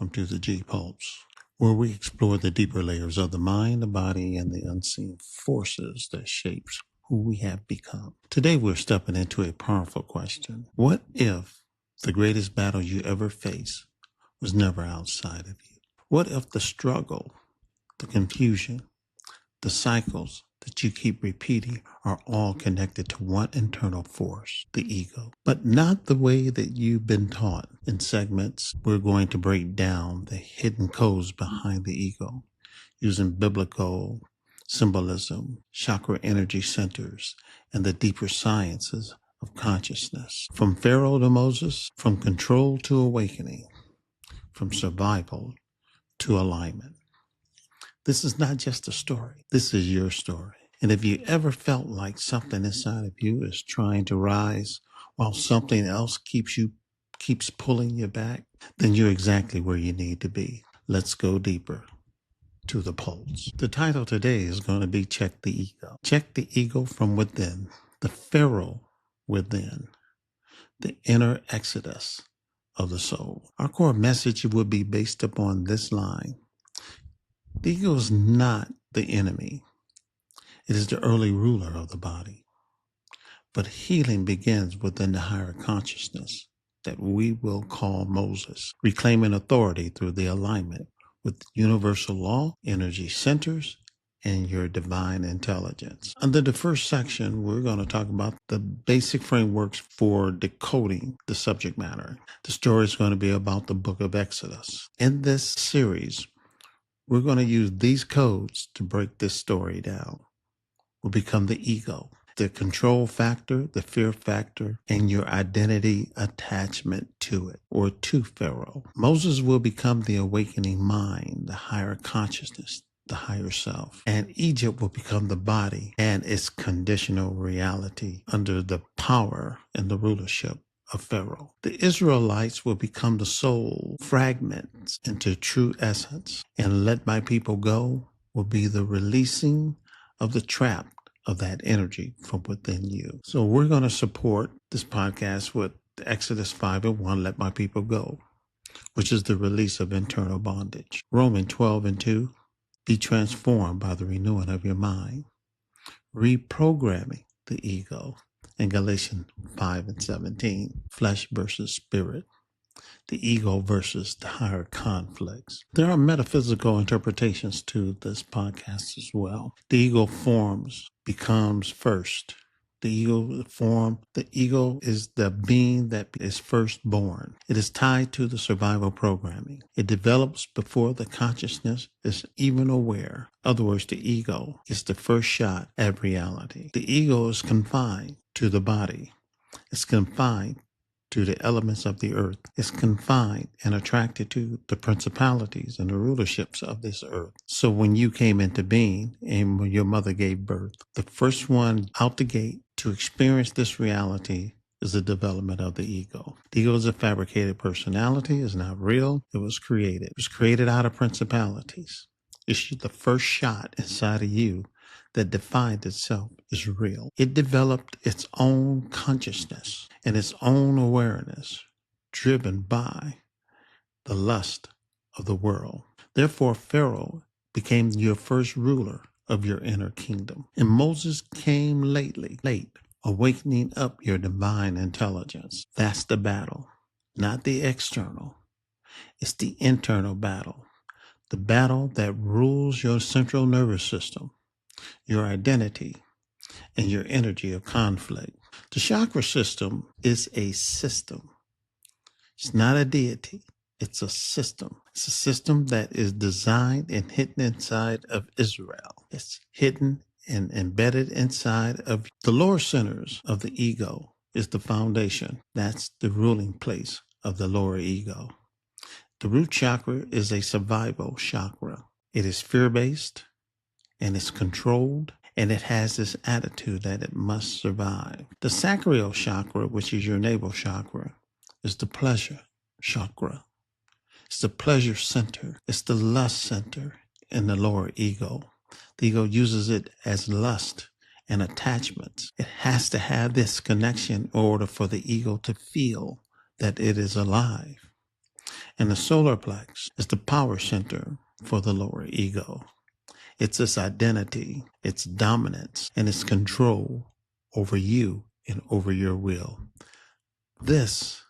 welcome to the G Pulse, where we explore the deeper layers of the mind, the body, and the unseen forces that shapes who we have become. Today, we're stepping into a powerful question. What if the greatest battle you ever face was never outside of you? What if the struggle, the confusion, the cycles that you keep repeating are all connected to one internal force, the ego, but not the way that you've been taught. In segments, we're going to break down the hidden codes behind the ego using biblical symbolism, chakra energy centers, and the deeper sciences of consciousness. From Pharaoh to Moses, from control to awakening, from survival to alignment. This is not just a story. This is your story. And if you ever felt like something inside of you is trying to rise while something else keeps pulling you back, then you're exactly where you need to be. Let's go deeper to the pulse. The title today is going to be Check the Ego. Check the ego from within, the Pharaoh within, the inner exodus of the soul. Our core message will be based upon this line. The ego is not the enemy. It is the early ruler of the body. But healing begins within the higher consciousness that we will call Moses, reclaiming authority through the alignment with universal law, energy centers, and your divine intelligence. Under the first section, we're going to talk about the basic frameworks for decoding the subject matter. The story is going to be about the book of Exodus. In this series, we're going to use these codes to break this story down. Will become the ego, the control factor, the fear factor, and your identity attachment to it or to Pharaoh. Moses will become the awakening mind, the higher consciousness, the higher self. And Egypt will become the body and its conditional reality under the power and the rulership of Pharaoh. The Israelites will become the soul fragments into true essence, and let my people go will be the releasing of the trap of that energy from within you. So we're going to support this podcast with Exodus 5:1, let my people go, which is the release of internal bondage. Romans 12:2, be transformed by the renewing of your mind, reprogramming the ego. In Galatians 5:17, flesh versus spirit, the ego versus the higher conflicts. There are metaphysical interpretations to this podcast as well. The ego becomes first. The ego is the being that is first born. It is tied to the survival programming. It develops before the consciousness is even aware. In other words, the ego is the first shot at reality. The ego is confined to the body. It's confined to the elements of the earth. It's confined and attracted to the principalities and the rulerships of this earth. So when you came into being and when your mother gave birth, the first one out the gate to experience this reality is the development of the ego. The ego is a fabricated personality. It's not real. It was created. It was created out of principalities. It's the first shot inside of you that defined itself as real. It developed its own consciousness and its own awareness, driven by the lust of the world. Therefore, Pharaoh became your first ruler of your inner kingdom. And Moses came late, awakening up your divine intelligence. That's the battle, not the external. It's the internal battle, the battle that rules your central nervous system, your identity, and your energy of conflict. The chakra system is a system. It's not a deity. It's a system. It's a system that is designed and hidden inside of Israel. It's hidden and embedded inside of the lower centers of the ego is the foundation. That's the ruling place of the lower ego. The root chakra is a survival chakra. It is fear-based and it's controlled, and it has this attitude that it must survive. The sacral chakra, which is your navel chakra, is the pleasure chakra. It's the pleasure center. It's the lust center in the lower ego. The ego uses it as lust and attachments. It has to have this connection in order for the ego to feel that it is alive. And the solar plex is the power center for the lower ego. It's its identity, its dominance, and its control over you and over your will. This,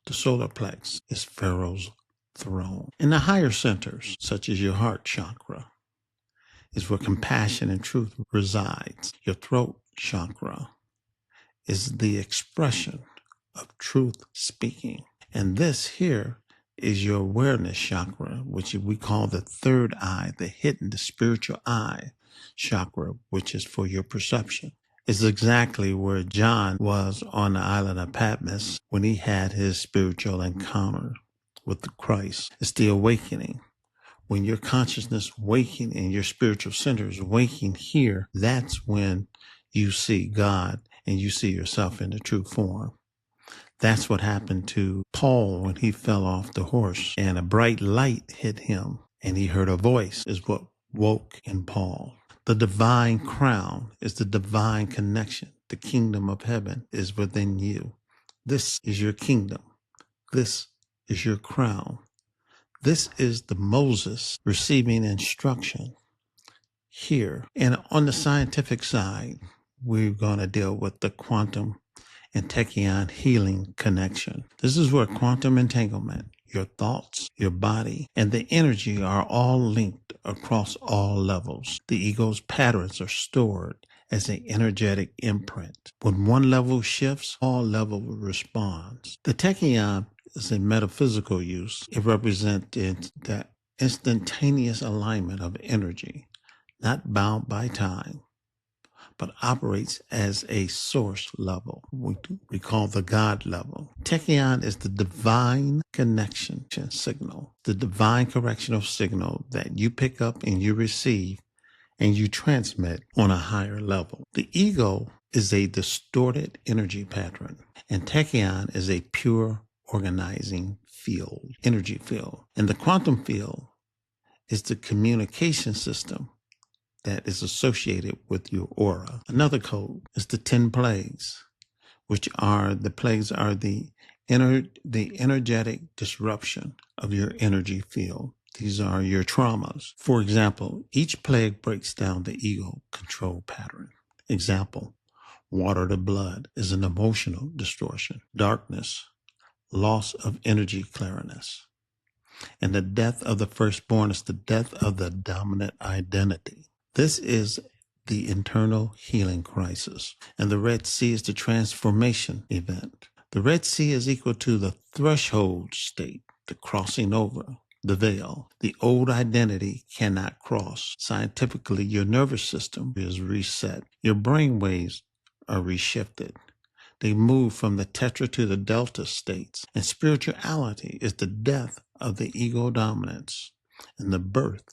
the solar plex, is Pharaoh's throne. In the higher centers, such as your heart chakra, is where compassion and truth resides. Your throat chakra is the expression of truth speaking. And this here is your awareness chakra, which we call the third eye, the hidden, the spiritual eye chakra, which is for your perception. It's exactly where John was on the island of Patmos when he had his spiritual encounter with the Christ. It's the awakening. When your consciousness waking and your spiritual center is waking here, that's when you see God and you see yourself in the true form. That's what happened to Paul when he fell off the horse and a bright light hit him and he heard a voice is what woke in Paul. The divine crown is the divine connection. The kingdom of heaven is within you. This is your kingdom. This is your crown. This is the Moses receiving instruction here. And on the scientific side, we're going to deal with the quantum and tachyon healing connection. This is where quantum entanglement, your thoughts, your body, and the energy are all linked across all levels. The ego's patterns are stored as an energetic imprint. When one level shifts, all levels responds. The tachyon is in metaphysical use. It represents the instantaneous alignment of energy, not bound by time, but operates as a source level. We call the God level. Tachyon is the divine connection signal, the divine correctional signal that you pick up and you receive and you transmit on a higher level. The ego is a distorted energy pattern, and tachyon is a pure organizing field, energy field. And the quantum field is the communication system that is associated with your aura. Another code is the 10 plagues, which are the energetic disruption of your energy field. These are your traumas. For example, each plague breaks down the ego control pattern. Example, water to blood is an emotional distortion. Darkness, loss of energy clearness. And the death of the firstborn is the death of the dominant identity. This is the internal healing crisis. And the Red Sea is the transformation event. The Red Sea is equal to the threshold state, the crossing over, the veil. The old identity cannot cross. Scientifically, your nervous system is reset. Your brain waves are reshifted. They move from the tetra to the delta states. And spirituality is the death of the ego dominance and the birth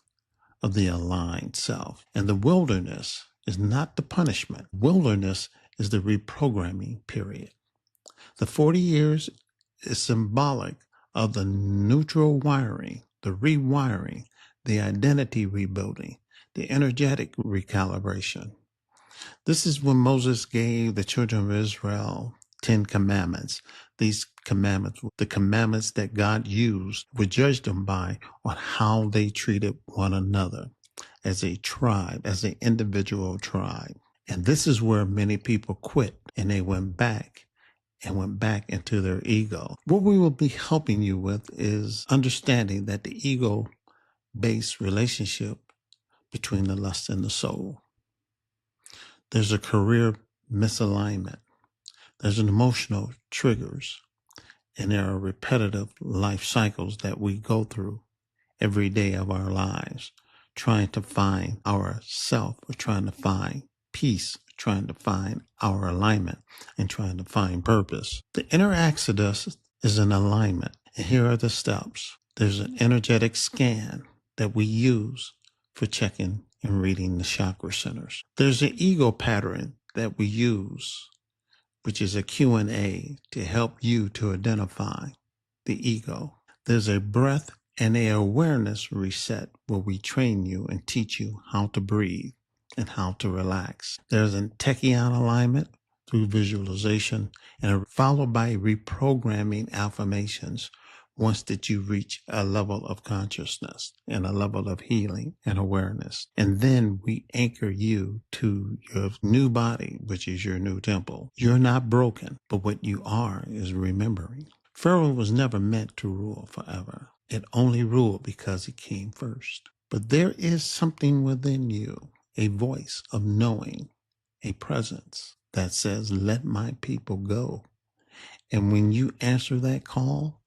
of the aligned self. And the wilderness is not the punishment. Wilderness is the reprogramming period. The 40 years is symbolic of the neutral wiring, the rewiring, the identity rebuilding, the energetic recalibration. This is when Moses gave the children of Israel 10 commandments. These commandments, the commandments that God used, would judge them by on how they treated one another as a tribe, as an individual tribe. And this is where many people quit and they went back into their ego. What we will be helping you with is understanding that the ego-based relationship between the lust and the soul. There's a career misalignment. There's an emotional triggers. And there are repetitive life cycles that we go through every day of our lives, trying to find our self, or trying to find peace, trying to find our alignment, and trying to find purpose. The inner exodus is an alignment. And here are the steps. There's an energetic scan that we use for checking and reading the chakra centers. There's an ego pattern that we use, which is a Q&A to help you to identify the ego. There's a breath and a awareness reset where we train you and teach you how to breathe and how to relax. There's a tachyon alignment through visualization and followed by reprogramming affirmations once that you reach a level of consciousness and a level of healing and awareness. And then we anchor you to your new body, which is your new temple. You're not broken, but what you are is remembering. Pharaoh was never meant to rule forever. It only ruled because he came first. But there is something within you, a voice of knowing, a presence that says, let my people go. And when you answer that call,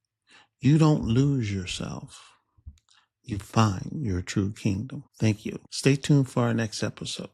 you don't lose yourself. You find your true kingdom. Thank you. Stay tuned for our next episode.